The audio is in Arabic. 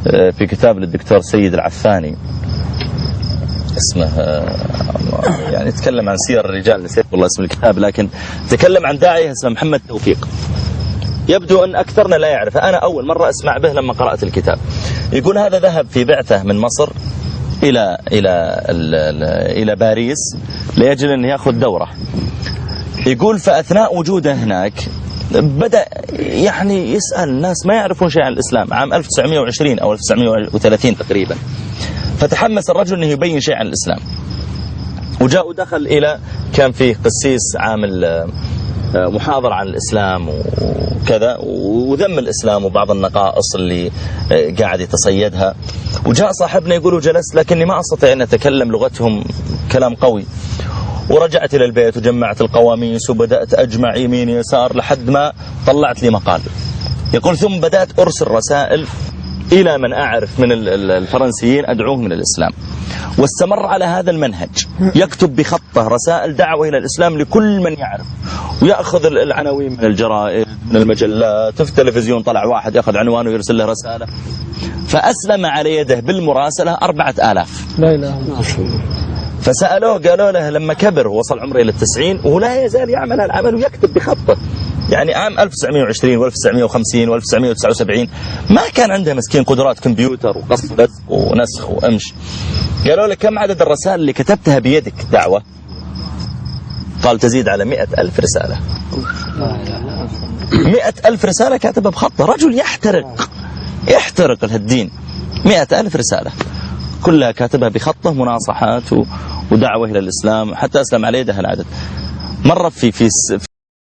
في كتاب للدكتور سيد العفاني اسمه يعني يتكلم عن سير الرجال، نسيت والله اسم الكتاب، لكن تكلم عن داعية اسمه محمد توفيق. يبدو أن أكثرنا لا يعرفه، أنا أول مرة أسمع به لما قرأت الكتاب. يقول هذا ذهب في بعثة من مصر إلى باريس لأجل أن يأخذ دورة. يقول فأثناء وجوده هناك بدأ يعني يسأل الناس ما يعرفون شيء عن الإسلام، عام 1920 أو 1930 تقريبا. فتحمس الرجل أنه يبين شيء عن الإسلام، وجاء ودخل كان فيه قسيس عامل محاضرة عن الإسلام وكذا، وذم الإسلام وبعض النقائص اللي قاعد يتصيدها. وجاء صاحبنا يقول جلست لكني ما أستطيع أن أتكلم لغتهم كلام قوي، ورجعت إلى البيت وجمعت القواميس وبدأت أجمع يمين يسار لحد ما طلعت لي مقال. يقول ثم بدأت أرسل رسائل إلى من أعرف من الفرنسيين أدعوهم إلى الإسلام، واستمر على هذا المنهج، يكتب بخطه رسائل دعوة إلى الإسلام لكل من يعرف، ويأخذ العناوين من الجرائد من المجلات، في التلفزيون طلع واحد يأخذ عنوانه ويرسل له رسالة. فأسلم على يده بالمراسلة 4000. لا إله إلا الله. فسألوه قالوا له لما كبر ووصل عمره إلى 90 وهو لا يزال يعمل العمل ويكتب بخطه. يعني عام 1920 و1950 و1979 ما كان عنده مسكين قدرات كمبيوتر وقص لزق ونسخ وامش. قالوا له كم عدد الرسائل اللي كتبتها بيدك دعوة؟ قال تزيد على 100,000 رسالة. 100,000 رسالة كاتبها بخطه، رجل يحترق الدين. 100,000 رسالة كلها كاتبها بخطه، مناصحات ودعوة إلى الإسلام، حتى أسلم على يده العدد. مرة في